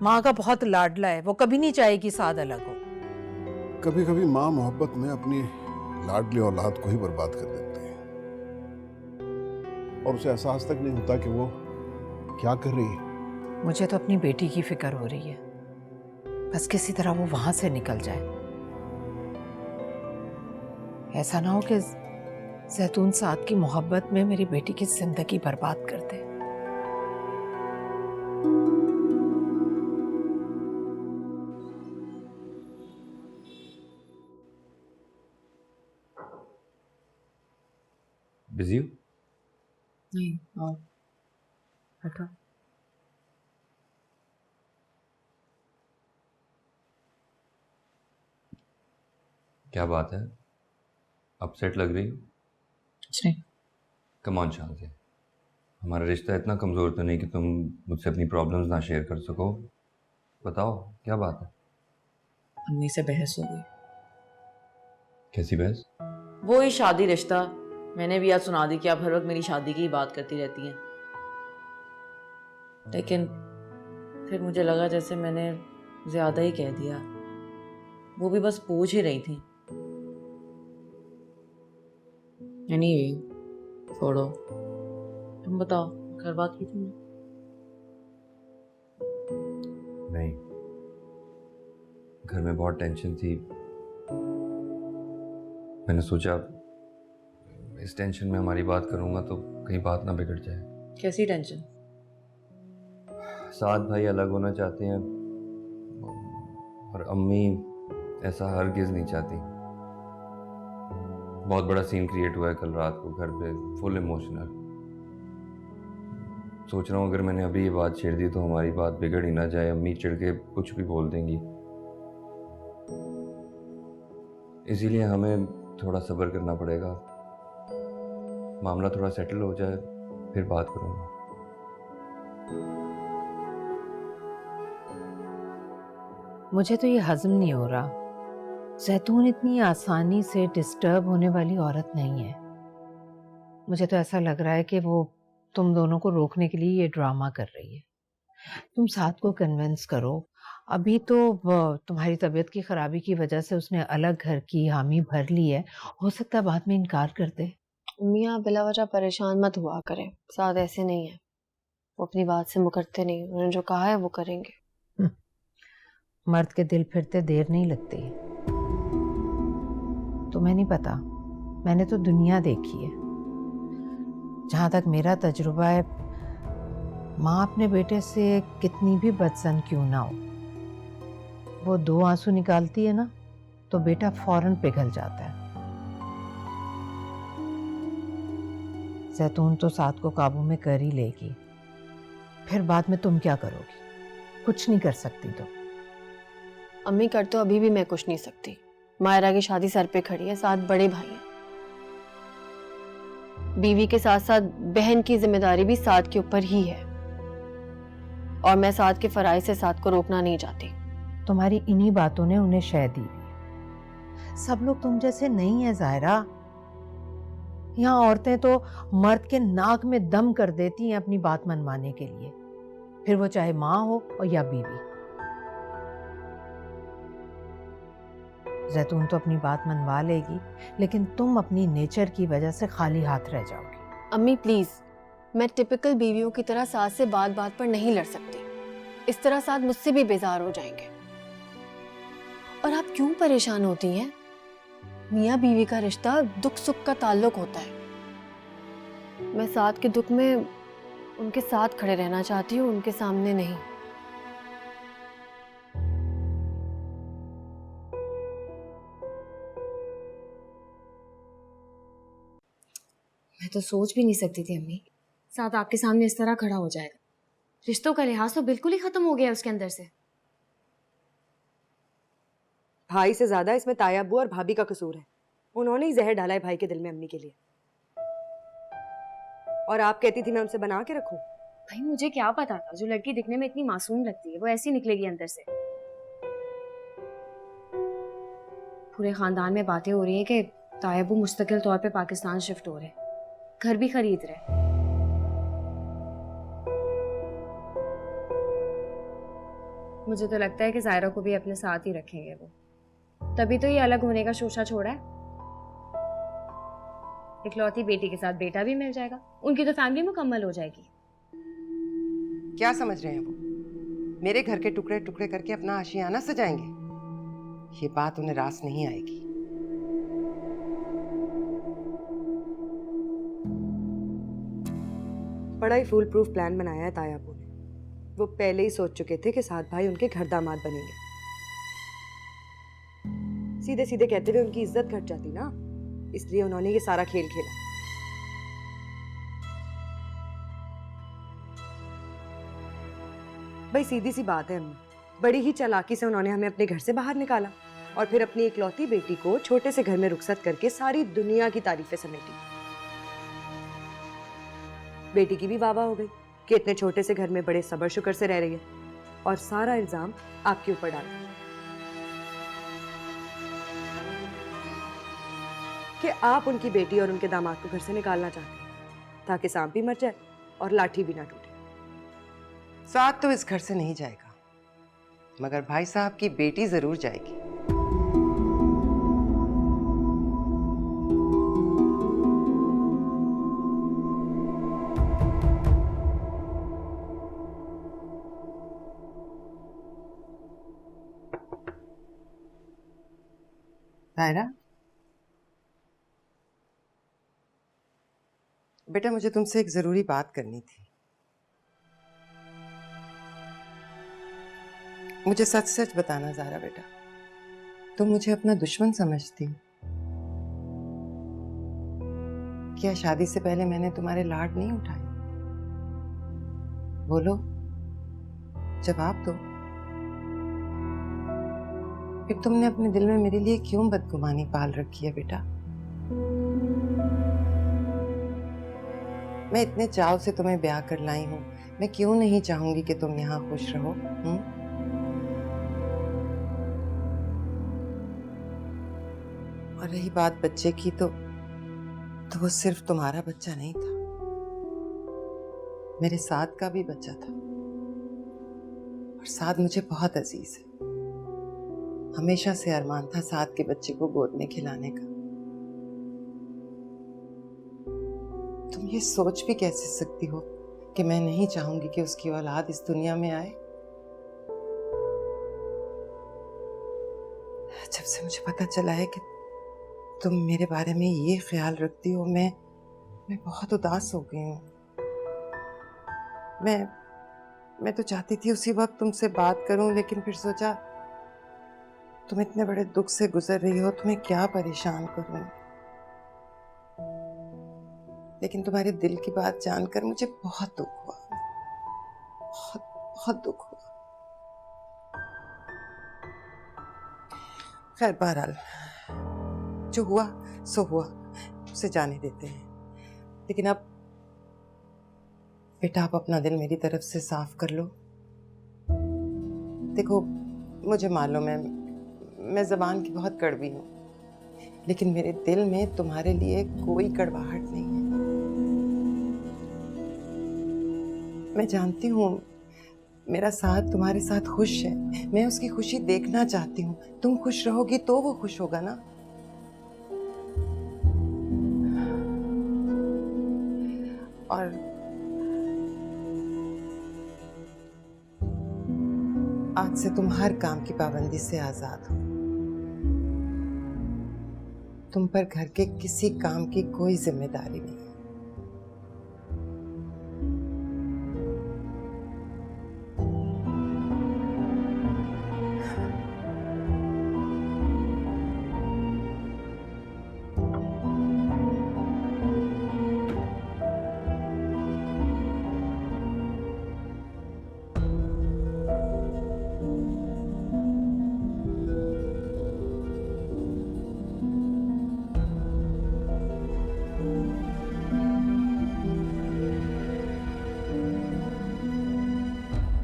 माँ का बहुत लाडला है, वो कभी नहीं चाहेगी साद अलग हो। कभी कभी माँ मोहब्बत में अपनी लाडली औलाद को ही बर्बाद कर देती है और उसे एहसास तक नहीं होता कि वो क्या कर रही है। मुझे तो अपनी बेटी की फिक्र हो रही है, बस किसी तरह वो वहां से निकल जाए। ऐसा ना हो कि जैतून साद की मोहब्बत में मेरी बेटी की जिंदगी बर्बाद कर दे। बिजी हो? नहीं, आओ बैठो। क्या बात है, अपसेट लग रही हो? कुछ नहीं। कम ऑन शांति, हमारा रिश्ता इतना कमज़ोर तो नहीं कि तुम मुझसे अपनी प्रॉब्लम्स ना शेयर कर सको। बताओ क्या बात है। अम्मी से बहस हो गई। कैसी बहस? वो ही शादी रिश्ता। मैंने भी आज सुना दी कि आप हर वक्त मेरी शादी की ही बात करती रहती हैं, लेकिन फिर मुझे लगा जैसे मैंने ज़्यादा ही कह दिया। वो भी बस पूछ ही रही थी। एनीवे, छोड़ो। तुम बताओ, घर बात की तुमने? नहीं, घर में बहुत टेंशन थी। मैंने सोचा इस टेंशन में हमारी बात करूंगा तो कहीं बात ना बिगड़ जाए। कैसी टेंशन? साथ भाई अलग होना चाहते हैं और अम्मी ऐसा हरगिज़ नहीं चाहती। बहुत बड़ा सीन क्रिएट हुआ है कल रात को घर पे, फुल इमोशनल। सोच रहा हूँ अगर मैंने अभी ये बात छेड़ दी तो हमारी बात बिगड़ ही ना जाए, अम्मी चिढ़ के कुछ भी बोल देंगी। इसीलिए हमें थोड़ा सब्र करना पड़ेगा, मामला थोड़ा सेटल हो जाए फिर बात करूँगा। मुझे तो ये हजम नहीं हो रहा। जैतून इतनी आसानी से डिस्टर्ब होने वाली औरत नहीं है। मुझे तो ऐसा लग रहा है कि वो तुम दोनों को रोकने के लिए ये ड्रामा कर रही है। तुम साथ को कन्विंस करो। अभी तो तुम्हारी तबीयत की खराबी की वजह से उसने अलग घर की हामी भर ली है, हो सकता है बाद में इनकार कर दे। अम्मी आप बिला वजह परेशान मत हुआ करें, साथ ऐसे नहीं है, वो अपनी बात से मुकरते नहीं, उन्होंने जो कहा है वो करेंगे। मर्द के दिल फिरते देर नहीं लगती। तुम्हें नहीं पता, मैंने तो दुनिया देखी है। जहां तक मेरा तजुर्बा है, माँ अपने बेटे से कितनी भी बदसन क्यों ना हो, वो 2 आंसू निकालती है ना तो बेटा फौरन पिघल जाता है। जैतून तो साथ को काबू में कर ही लेगी, फिर बाद में तुम क्या करोगी? कुछ नहीं कर सकती तुम। अम्मी कर तो अभी भी मैं कुछ नहीं सकती। मायरा की शादी सर पे खड़ी है, साथ बड़े भाई हैं। बीवी के साथ साथ बहन की जिम्मेदारी भी साथ के ऊपर ही है, और मैं साथ के फराइज से साथ को रोकना नहीं चाहती। तुम्हारी इन्हीं बातों ने उन्हें शह दी हुई। सब लोग तुम जैसे नहीं है ज़ाहिरा। यहाँ औरतें तो मर्द के नाक में दम कर देती हैं अपनी बात मनवाने के लिए, फिर वो चाहे माँ हो और या बीवी। जैतून तो अपनी बात मनवा लेगी, लेकिन तुम अपनी नेचर की वजह से खाली हाथ रह जाओगी। अम्मी प्लीज, मैं टिपिकल बीवियों की तरह साथ से बात बात पर नहीं लड़ सकती। इस तरह साथ मुझसे भी बेजार हो जाएंगे। और आप क्यों परेशान होती हैं? मियाँ बीवी का रिश्ता दुख सुख का ताल्लुक होता है। मैं साथ के दुख में उनके साथ खड़े रहना चाहती हूँ, उनके सामने नहीं। मैं तो सोच भी नहीं सकती थी अम्मी, साथ आपके सामने इस तरह खड़ा हो जाएगा। रिश्तों का लिहाज तो बिल्कुल ही खत्म हो गया उसके अंदर से। भाई से ज्यादा इसमें तायाबू और भाभी का कसूर है। उन्होंने ही जहर डाला है भाई के दिल में अम्मी के लिए। और आप कहती थी मैं उनसे बना के रखूं। भाई मुझे क्या पता था, जो लड़की दिखने में इतनी मासूम लगती है वो ऐसी निकलेगी अंदर से। पूरे खानदान में बातें हो रही है कि तायाबू मुस्तकिल तौर पे पाकिस्तान शिफ्ट हो रहे, घर भी खरीद रहे। मुझे तो लगता है कि जायरा को भी अपने साथ ही रखेंगे वो, तभी तो ये अलग होने का शोशा छोड़ा है। इकलौती बेटी के साथ बेटा भी मिल जाएगा, उनकी तो फैमिली मुकम्मल हो जाएगी। क्या समझ रहे हैं वो? मेरे घर के टुकड़े टुकड़े करके अपना आशियाना सजाएंगे? ये बात उन्हें रास नहीं आएगी। बड़ा ही फूल प्रूफ प्लान बनाया है तायाबू ने। वो पहले ही सोच चुके थे कि सात भाई उनके घर दामाद बनेंगे। सीधे सीधे कहते हुए उनकी इज्जत घट जाती ना, इसलिए उन्होंने ये सारा खेल खेला। भाई सीधी सी बात है अम्मी, बड़ी ही चालाकी से उन्होंने हमें अपने घर से बाहर निकाला और फिर अपनी इकलौती बेटी को छोटे से घर में रुखसत करके सारी दुनिया की तारीफें समेटी। बेटी की भी वाह वाह हो गई कि इतने छोटे से घर में बड़े सबर शुक्र से रह रही है, और सारा इल्जाम आपके ऊपर डाला कि आप उनकी बेटी और उनके दामाद को घर से निकालना चाहते हैं ताकि सांप भी मर जाए और लाठी भी ना टूटे। साथ तो इस घर से नहीं जाएगा, मगर भाई साहब की बेटी जरूर जाएगी। तायरा, बेटा मुझे तुमसे एक जरूरी बात करनी थी। मुझे सच सच बताना ज़ारा बेटा, तुम मुझे अपना दुश्मन समझती हो? क्या शादी से पहले मैंने तुम्हारे लाड नहीं उठाए? बोलो, जवाब दो। फिर तुमने अपने दिल में मेरे लिए क्यों बदगुमानी पाल रखी है बेटा? मैं इतने चाव से तुम्हें ब्याह कर लाई हूं, मैं क्यों नहीं चाहूंगी कि तुम यहाँ खुश रहो? और रही बात बच्चे की, तो वो सिर्फ तुम्हारा बच्चा नहीं था, मेरे साथ का भी बच्चा था। और साथ मुझे बहुत अजीज है। हमेशा से अरमान था साथ के बच्चे को गोद में खिलाने का। तुम ये सोच भी कैसे सकती हो कि मैं नहीं चाहूंगी कि उसकी औलाद इस दुनिया में आए? जब से मुझे पता चला है कि तुम मेरे बारे में ये ख्याल रखती हो, मैं बहुत उदास हो गई हूँ। मैं तो चाहती थी उसी वक्त तुमसे बात करूं, लेकिन फिर सोचा तुम इतने बड़े दुख से गुजर रही हो, तुम्हें क्या परेशान करूं। लेकिन तुम्हारे दिल की बात जानकर मुझे बहुत दुख हुआ, बहुत दुख हुआ। खैर बहरहाल, जो हुआ सो हुआ, उसे जाने देते हैं। लेकिन अब बेटा, आप अपना दिल मेरी तरफ से साफ कर लो। देखो, मुझे मालूम है मैं ज़बान की बहुत कड़वी हूँ, लेकिन मेरे दिल में तुम्हारे लिए कोई कड़वाहट नहीं है। मैं जानती हूँ मेरा साथ तुम्हारे साथ खुश है, मैं उसकी खुशी देखना चाहती हूँ। तुम खुश रहोगी तो वो खुश होगा ना। और आज से तुम हर काम की पाबंदी से आजाद हो। तुम पर घर के किसी काम की कोई जिम्मेदारी नहीं।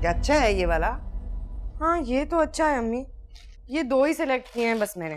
क्या अच्छा है ये वाला? हाँ ये तो अच्छा है अम्मी, ये दो ही सिलेक्ट किए हैं बस मैंने,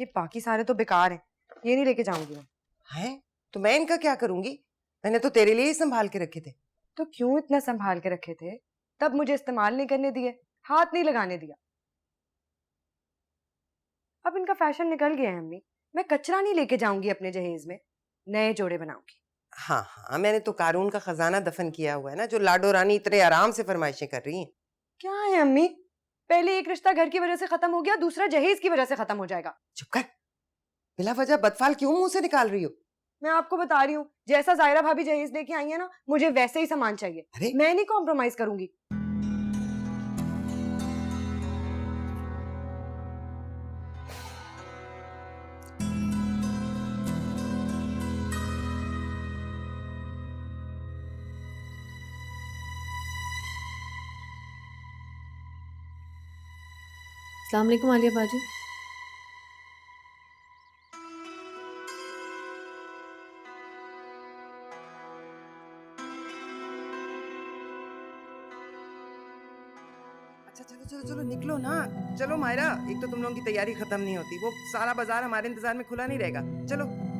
ये बाकी सारे तो बेकार हैं, ये नहीं लेके जाऊंगी मैं। है तो मैं इनका क्या करूंगी? मैंने तो तेरे लिए ही संभाल के रखे थे। तो क्यों इतना संभाल के रखे थे? तब मुझे इस्तेमाल नहीं करने दिए, हाथ नहीं लगाने दिया। अब इनका फैशन निकल गया है अम्मी, मैं कचरा नहीं लेके जाऊंगी अपने जहेज में, नए जोड़े बनाऊंगी। हाँ हाँ, मैंने तो कारून का खजाना दफन किया हुआ है ना, जो लाडो रानी इतने आराम से फरमाइशें कर रही हैं। क्या है अम्मी, पहले एक रिश्ता घर की वजह से खत्म हो गया, दूसरा जहेज की वजह से खत्म हो जाएगा। चुप कर, बिला वजह बदफाल क्यों मुंह से निकाल रही हो? मैं आपको बता रही हूँ, जैसा जायरा भाभी जहेज लेके आई है ना, मुझे वैसे ही सामान चाहिए। अरे मैं नहीं कॉम्प्रोमाइज करूंगी। अस्सलाम वालेकुम आलिया बाजी। अच्छा चलो चलो चलो निकलो ना, चलो मायरा, एक तो तुम लोगों की तैयारी खत्म नहीं होती, वो सारा बाजार हमारे इंतजार में खुला नहीं रहेगा, चलो।